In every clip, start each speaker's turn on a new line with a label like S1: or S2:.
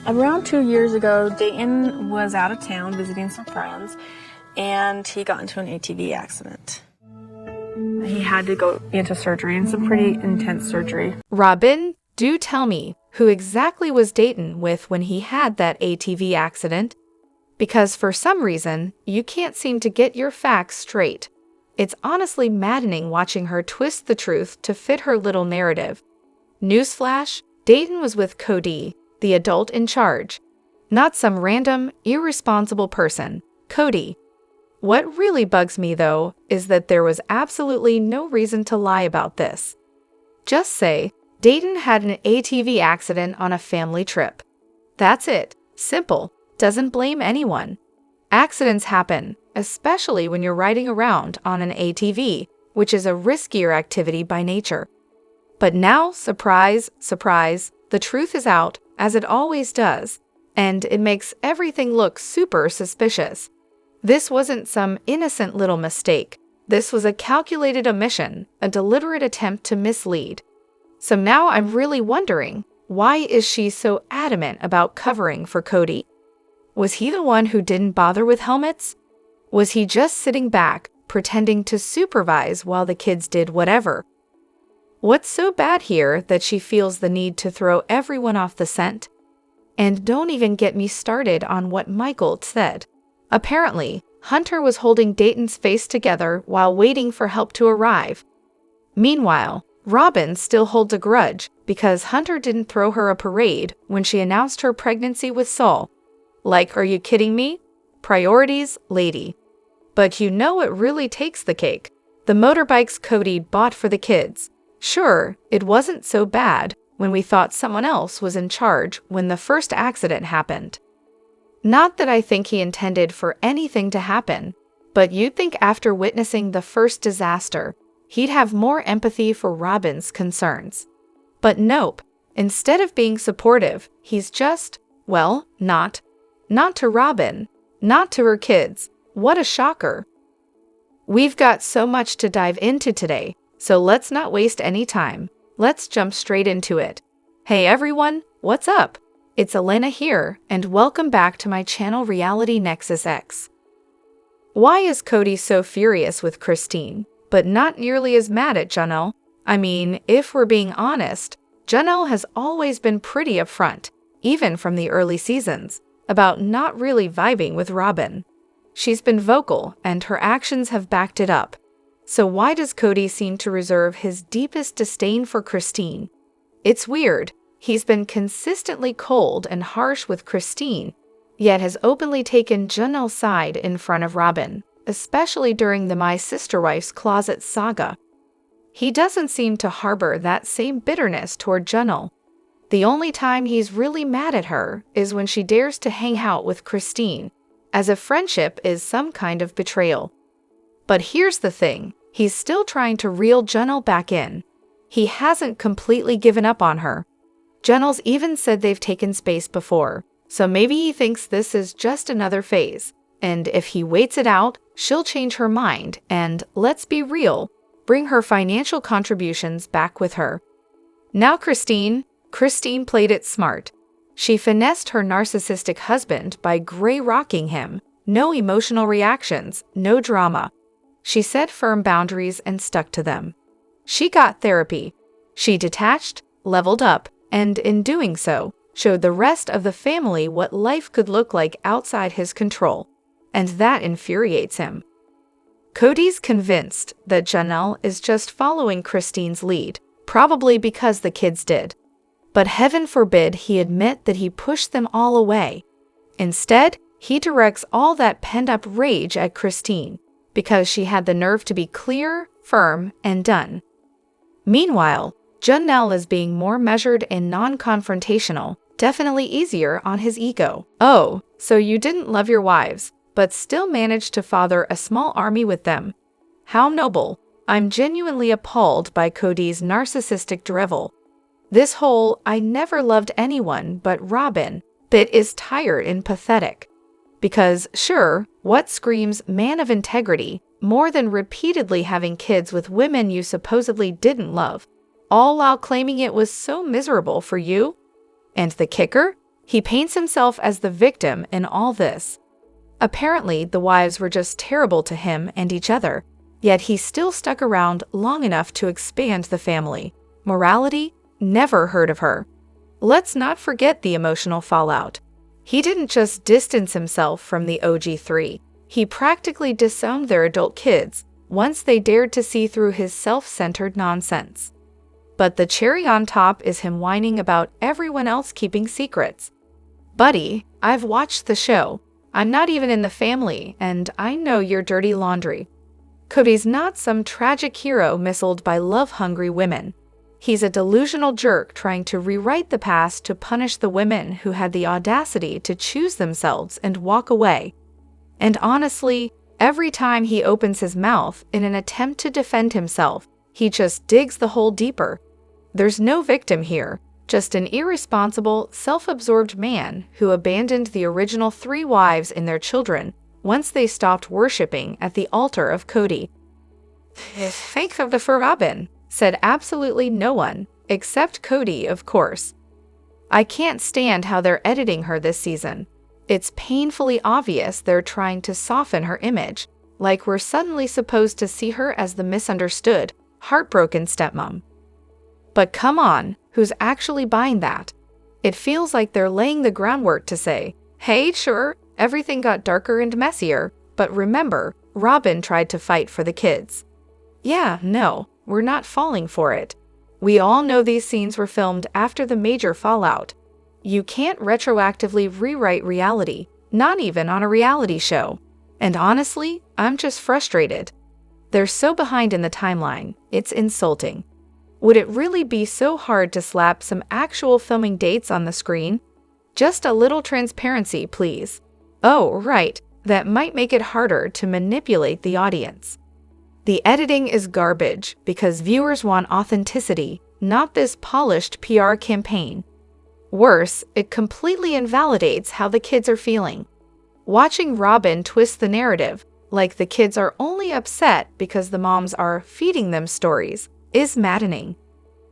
S1: Around 2 years ago, Dayton was out of town visiting some friends, and he got into an ATV accident. He had to go into surgery, and some pretty intense surgery.
S2: Robin, do tell me, who exactly was Dayton with when he had that ATV accident? Because for some reason, you can't seem to get your facts straight. It's honestly maddening watching her twist the truth to fit her little narrative. Newsflash, Dayton was with Kody, the adult in charge. Not some random, irresponsible person. Kody. What really bugs me, though, is that there was absolutely no reason to lie about this. Just say, Dayton had an ATV accident on a family trip. That's it. Simple. Doesn't blame anyone. Accidents happen, especially when you're riding around on an ATV, which is a riskier activity by nature. But now, surprise, surprise, the truth is out, as it always does, and it makes everything look super suspicious. This wasn't some innocent little mistake. This was a calculated omission, a deliberate attempt to mislead. So now I'm really wondering, why is she so adamant about covering for Kody? Was he the one who didn't bother with helmets? Was he just sitting back, pretending to supervise while the kids did whatever? What's so bad here that she feels the need to throw everyone off the scent? And don't even get me started on what Michael said. Apparently, Hunter was holding Dayton's face together while waiting for help to arrive. Meanwhile, Robin still holds a grudge because Hunter didn't throw her a parade when she announced her pregnancy with Saul. Like, are you kidding me? Priorities, lady. But you know what really takes the cake? The motorbikes Kody bought for the kids. Sure, it wasn't so bad when we thought someone else was in charge when the first accident happened. Not that I think he intended for anything to happen, but you'd think after witnessing the first disaster, he'd have more empathy for Robin's concerns. But nope, instead of being supportive, he's just, well, not to Robin, not to her kids. What a shocker. We've got so much to dive into today, so let's not waste any time. Let's jump straight into it. Hey everyone, what's up? It's Elena here, and welcome back to my channel Reality Nexus X. Why is Kody so furious with Christine, but not nearly as mad at Janelle? I mean, if we're being honest, Janelle has always been pretty upfront, even from the early seasons, about not really vibing with Robin. She's been vocal, and her actions have backed it up. So why does Kody seem to reserve his deepest disdain for Christine? It's weird. He's been consistently cold and harsh with Christine, yet has openly taken Janelle's side in front of Robin, especially during the My Sister Wife's Closet saga. He doesn't seem to harbor that same bitterness toward Janelle. The only time he's really mad at her is when she dares to hang out with Christine, as if friendship is some kind of betrayal. But here's the thing, he's still trying to reel Janelle back in. He hasn't completely given up on her. Janelle's even said they've taken space before, so maybe he thinks this is just another phase, and if he waits it out, she'll change her mind and, let's be real, bring her financial contributions back with her. Now Christine played it smart. She finessed her narcissistic husband by gray-rocking him. No emotional reactions, no drama. She set firm boundaries and stuck to them. She got therapy. She detached, leveled up, and in doing so, showed the rest of the family what life could look like outside his control. And that infuriates him. Kody's convinced that Janelle is just following Christine's lead, probably because the kids did. But heaven forbid he admit that he pushed them all away. Instead, he directs all that pent-up rage at Christine, because she had the nerve to be clear, firm, and done. Meanwhile, Janelle is being more measured and non-confrontational, definitely easier on his ego. Oh, so you didn't love your wives, but still managed to father a small army with them. How noble. I'm genuinely appalled by Kody's narcissistic drivel. This whole "I never loved anyone but Robin" bit is tired and pathetic. Because, sure, what screams man of integrity more than repeatedly having kids with women you supposedly didn't love, all while claiming it was so miserable for you? And the kicker? He paints himself as the victim in all this. Apparently, the wives were just terrible to him and each other, yet he still stuck around long enough to expand the family. Morality? Never heard of her. Let's not forget the emotional fallout. He didn't just distance himself from the OG3. He practically disowned their adult kids once they dared to see through his self-centered nonsense. But the cherry on top is him whining about everyone else keeping secrets. Buddy, I've watched the show. I'm not even in the family, and I know your dirty laundry. Kody's not some tragic hero missiled by love-hungry women. He's a delusional jerk trying to rewrite the past to punish the women who had the audacity to choose themselves and walk away. And honestly, every time he opens his mouth in an attempt to defend himself, he just digs the hole deeper. There's no victim here, just an irresponsible, self-absorbed man who abandoned the original 3 wives and their children once they stopped worshipping at the altar of Kody. Thank the for Robin, said absolutely no one, except Kody, of course. I can't stand how they're editing her this season. It's painfully obvious they're trying to soften her image, like we're suddenly supposed to see her as the misunderstood, heartbroken stepmom. But come on, who's actually buying that? It feels like they're laying the groundwork to say, hey, sure, everything got darker and messier, but remember, Robin tried to fight for the kids. Yeah, no, we're not falling for it. We all know these scenes were filmed after the major fallout. You can't retroactively rewrite reality, not even on a reality show. And honestly, I'm just frustrated. They're so behind in the timeline, it's insulting. Would it really be so hard to slap some actual filming dates on the screen? Just a little transparency, please. Oh, right, that might make it harder to manipulate the audience. The editing is garbage because viewers want authenticity, not this polished PR campaign. Worse, it completely invalidates how the kids are feeling. Watching Robin twist the narrative, like the kids are only upset because the moms are feeding them stories, is maddening.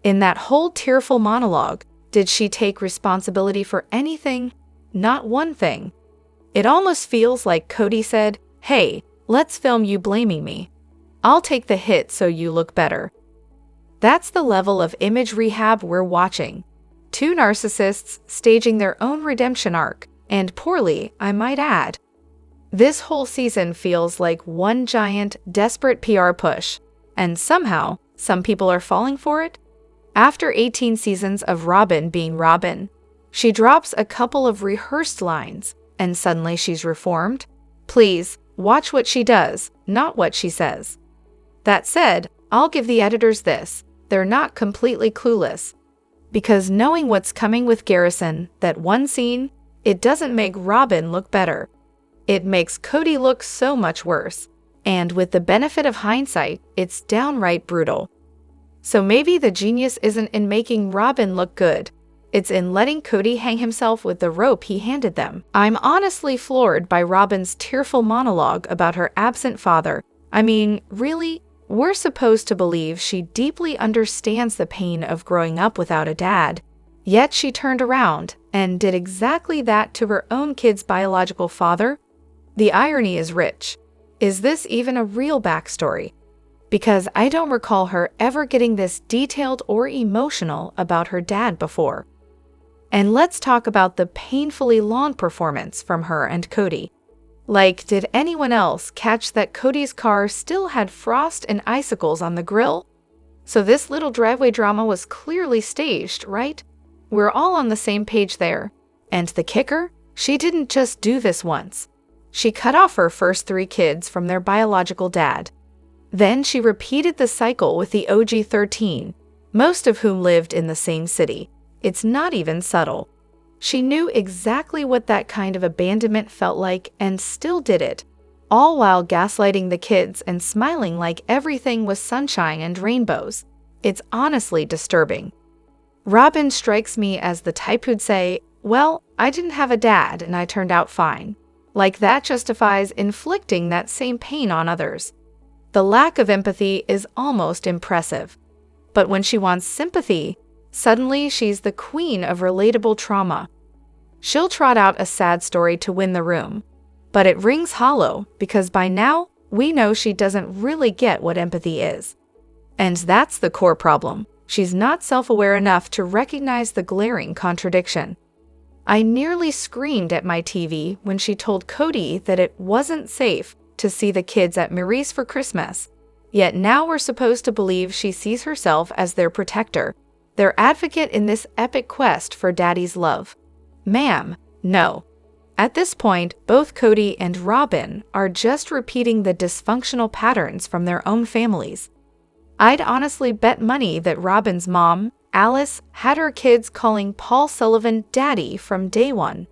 S2: In that whole tearful monologue, did she take responsibility for anything? Not one thing. It almost feels like Kody said, hey, let's film you blaming me. I'll take the hit so you look better. That's the level of image rehab we're watching. 2 narcissists staging their own redemption arc, and poorly, I might add. This whole season feels like one giant, desperate PR push, and somehow, some people are falling for it. After 18 seasons of Robin being Robin, she drops a couple of rehearsed lines, and suddenly she's reformed. Please, watch what she does, not what she says. That said, I'll give the editors this, they're not completely clueless. Because knowing what's coming with Garrison, that one scene, it doesn't make Robin look better. It makes Kody look so much worse. And with the benefit of hindsight, it's downright brutal. So maybe the genius isn't in making Robin look good. It's in letting Kody hang himself with the rope he handed them. I'm honestly floored by Robin's tearful monologue about her absent father. I mean, really? We're supposed to believe she deeply understands the pain of growing up without a dad. Yet she turned around and did exactly that to her own kid's biological father. The irony is rich. Is this even a real backstory? Because I don't recall her ever getting this detailed or emotional about her dad before. And let's talk about the painfully long performance from her and Kody. Like, did anyone else catch that Kody's car still had frost and icicles on the grill? So this little driveway drama was clearly staged, right? We're all on the same page there. And the kicker? She didn't just do this once. She cut off her first 3 kids from their biological dad. Then she repeated the cycle with the OG13, most of whom lived in the same city. It's not even subtle. She knew exactly what that kind of abandonment felt like and still did it, all while gaslighting the kids and smiling like everything was sunshine and rainbows. It's honestly disturbing. Robin strikes me as the type who'd say, well, I didn't have a dad and I turned out fine. Like that justifies inflicting that same pain on others. The lack of empathy is almost impressive. But when she wants sympathy, suddenly she's the queen of relatable trauma. She'll trot out a sad story to win the room. But it rings hollow because by now, we know she doesn't really get what empathy is. And that's the core problem. She's not self-aware enough to recognize the glaring contradiction. I nearly screamed at my TV when she told Kody that it wasn't safe to see the kids at Marie's for Christmas. Yet now we're supposed to believe she sees herself as their protector, their advocate in this epic quest for Daddy's love. Ma'am, no. At this point, both Kody and Robin are just repeating the dysfunctional patterns from their own families. I'd honestly bet money that Robin's mom, Alice, had her kids calling Paul Sullivan Daddy from day one.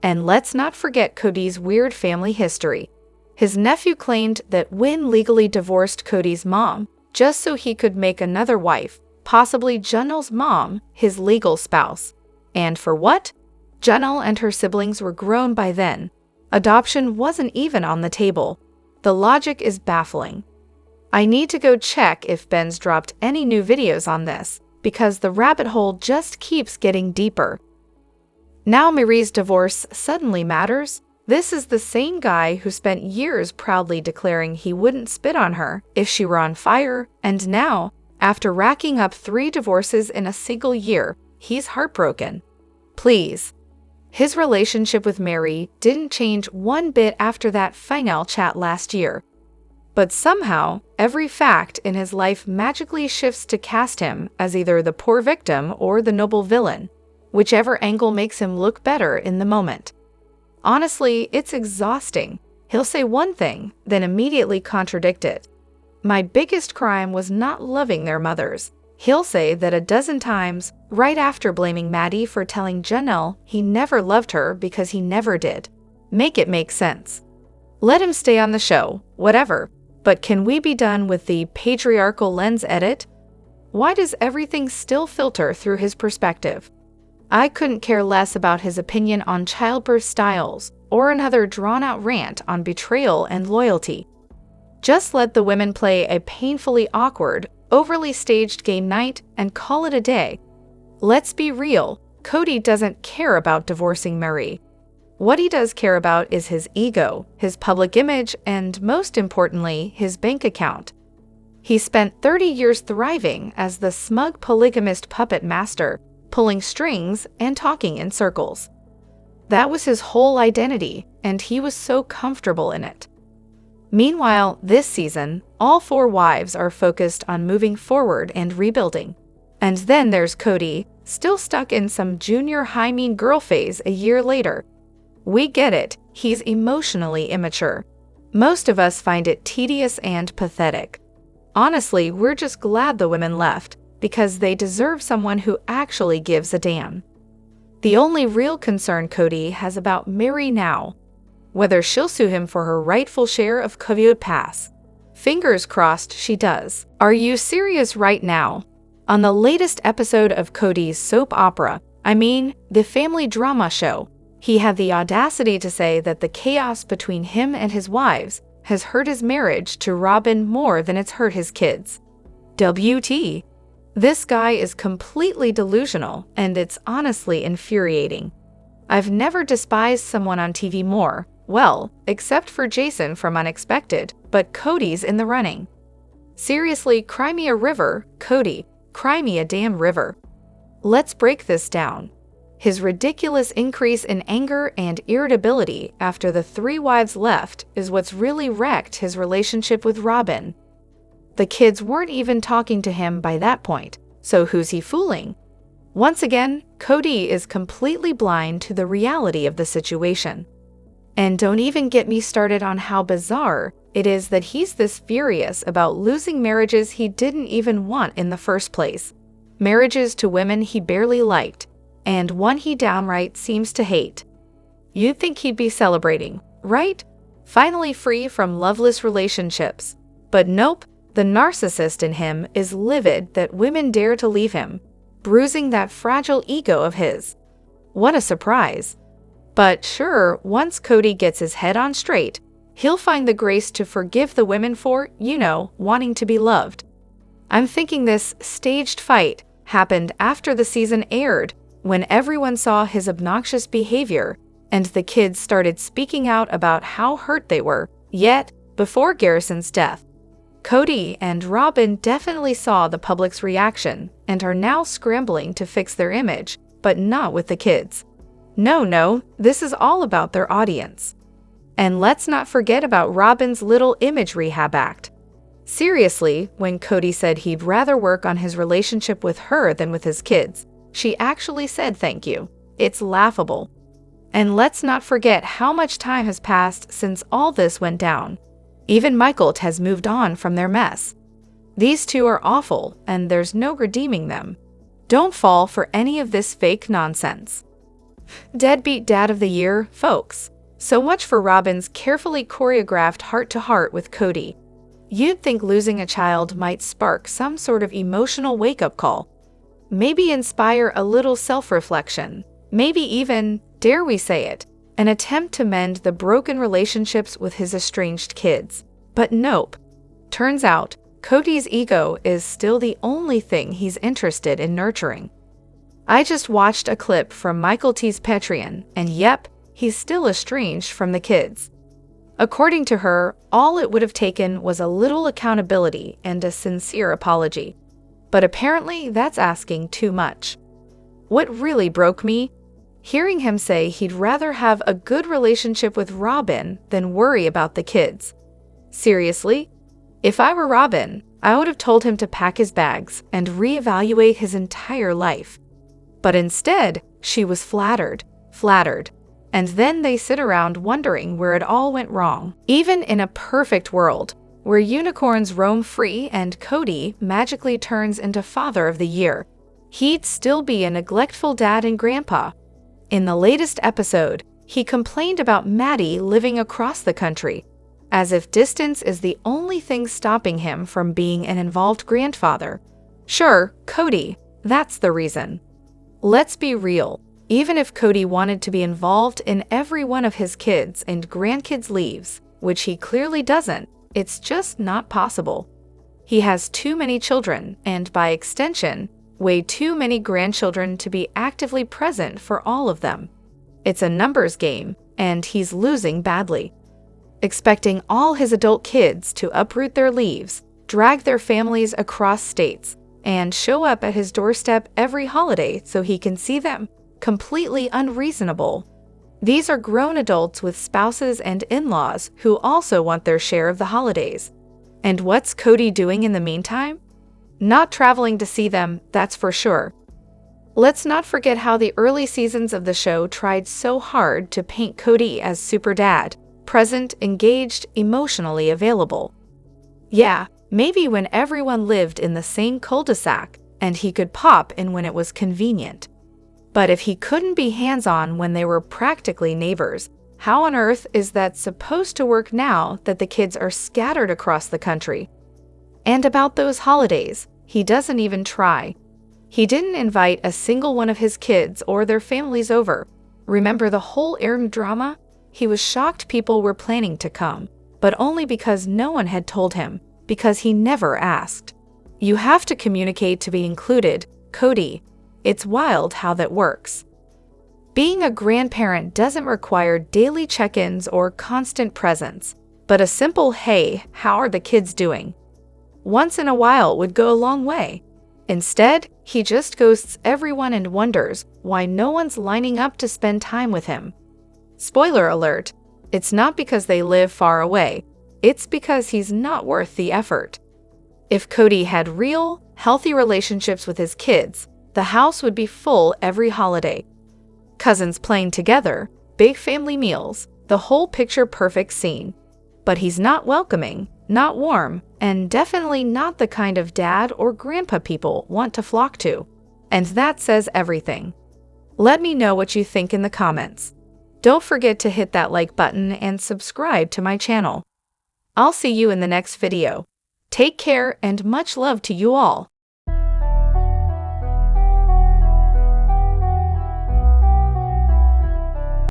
S2: And let's not forget Kody's weird family history. His nephew claimed that Wynn legally divorced Kody's mom just so he could make another wife, possibly Janelle's mom, his legal spouse. And for what? Janelle and her siblings were grown by then. Adoption wasn't even on the table. The logic is baffling. I need to go check if Ben's dropped any new videos on this, because the rabbit hole just keeps getting deeper. Now Marie's divorce suddenly matters? This is the same guy who spent years proudly declaring he wouldn't spit on her if she were on fire, and now, after racking up 3 divorces in a single year, he's heartbroken. Please. His relationship with Mary didn't change one bit after that final chat last year. But somehow, every fact in his life magically shifts to cast him as either the poor victim or the noble villain, whichever angle makes him look better in the moment. Honestly, it's exhausting. He'll say one thing, then immediately contradict it. My biggest crime was not loving their mothers. He'll say that a dozen times, right after blaming Maddie for telling Janelle he never loved her because he never did. Make it make sense. Let him stay on the show, whatever. But can we be done with the patriarchal lens edit? Why does everything still filter through his perspective? I couldn't care less about his opinion on childbirth styles or another drawn-out rant on betrayal and loyalty. Just let the women play a painfully awkward, overly staged game night and call it a day. Let's be real, Kody doesn't care about divorcing Marie. What he does care about is his ego, his public image, and most importantly, his bank account. He spent 30 years thriving as the smug polygamist puppet master, pulling strings and talking in circles. That was his whole identity, and he was so comfortable in it. Meanwhile, this season, all 4 wives are focused on moving forward and rebuilding. And then there's Kody, still stuck in some junior high mean girl phase a year later. We get it, he's emotionally immature. Most of us find it tedious and pathetic. Honestly, we're just glad the women left, because they deserve someone who actually gives a damn. The only real concern Kody has about Mary now, whether she'll sue him for her rightful share of Coviot Pass. Fingers crossed she does. Are you serious right now? On the latest episode of Kody's soap opera, the family drama show, he had the audacity to say that the chaos between him and his wives has hurt his marriage to Robin more than it's hurt his kids. WT. This guy is completely delusional, and it's honestly infuriating. I've never despised someone on TV more, well, except for Jason from Unexpected, but Kody's in the running. Seriously, cry me a river, Kody, cry me a damn river. Let's break this down. His ridiculous increase in anger and irritability after the 3 wives left is what's really wrecked his relationship with Robin. The kids weren't even talking to him by that point, so who's he fooling? Once again, Kody is completely blind to the reality of the situation. And don't even get me started on how bizarre it is that he's this furious about losing marriages he didn't even want in the first place. Marriages to women he barely liked, and one he downright seems to hate. You'd think he'd be celebrating, right? Finally free from loveless relationships. But nope, the narcissist in him is livid that women dare to leave him, bruising that fragile ego of his. What a surprise. But sure, once Kody gets his head on straight, he'll find the grace to forgive the women for, wanting to be loved. I'm thinking this staged fight happened after the season aired, when everyone saw his obnoxious behavior and the kids started speaking out about how hurt they were. Yet, before Garrison's death, Kody and Robin definitely saw the public's reaction and are now scrambling to fix their image, but not with the kids. No, this is all about their audience. And let's not forget about Robin's little image rehab act. Seriously, when Kody said he'd rather work on his relationship with her than with his kids, she actually said thank you. It's laughable. And let's not forget how much time has passed since all this went down. Even Michael has moved on from their mess. These two are awful, and there's no redeeming them. Don't fall for any of this fake nonsense. Deadbeat Dad of the Year, folks. So much for Robin's carefully choreographed heart-to-heart with Kody. You'd think losing a child might spark some sort of emotional wake-up call. Maybe inspire a little self-reflection. Maybe even, dare we say it, an attempt to mend the broken relationships with his estranged kids. But nope. Turns out, Kody's ego is still the only thing he's interested in nurturing. I just watched a clip from Michael T's Patreon, and yep, he's still estranged from the kids. According to her, all it would have taken was a little accountability and a sincere apology. But apparently, that's asking too much. What really broke me? Hearing him say he'd rather have a good relationship with Robin than worry about the kids. Seriously? If I were Robin, I would have told him to pack his bags and reevaluate his entire life. But instead, she was flattered. And then they sit around wondering where it all went wrong. Even in a perfect world, where unicorns roam free and Kody magically turns into Father of the Year, he'd still be a neglectful dad and grandpa. In the latest episode, he complained about Maddie living across the country, as if distance is the only thing stopping him from being an involved grandfather. Sure, Kody, that's the reason. Let's be real. Even if Kody wanted to be involved in every one of his kids' and grandkids' lives, which he clearly doesn't, it's just not possible. He has too many children, and by extension, way too many grandchildren to be actively present for all of them. It's a numbers game, and he's losing badly. Expecting all his adult kids to uproot their lives, drag their families across states, and show up at his doorstep every holiday so he can see them. Completely unreasonable. These are grown adults with spouses and in-laws who also want their share of the holidays. And what's Kody doing in the meantime? Not traveling to see them, that's for sure. Let's not forget how the early seasons of the show tried so hard to paint Kody as super dad, present, engaged, emotionally available. Yeah, maybe when everyone lived in the same cul-de-sac and he could pop in when it was convenient. But if he couldn't be hands-on when they were practically neighbors, how on earth is that supposed to work now that the kids are scattered across the country? And about those holidays, he doesn't even try. He didn't invite a single one of his kids or their families over. Remember the whole Aaron drama? He was shocked people were planning to come, but only because no one had told him, because he never asked. You have to communicate to be included, Kody. It's wild how that works. Being a grandparent doesn't require daily check-ins or constant presence, but a simple "Hey, how are the kids doing?" once in a while would go a long way. Instead, he just ghosts everyone and wonders why no one's lining up to spend time with him. Spoiler alert, it's not because they live far away, it's because he's not worth the effort. If Kody had real, healthy relationships with his kids, the house would be full every holiday. Cousins playing together, big family meals, the whole picture-perfect scene. But he's not welcoming, not warm, and definitely not the kind of dad or grandpa people want to flock to. And that says everything. Let me know what you think in the comments. Don't forget to hit that like button and subscribe to my channel. I'll see you in the next video. Take care and much love to you all.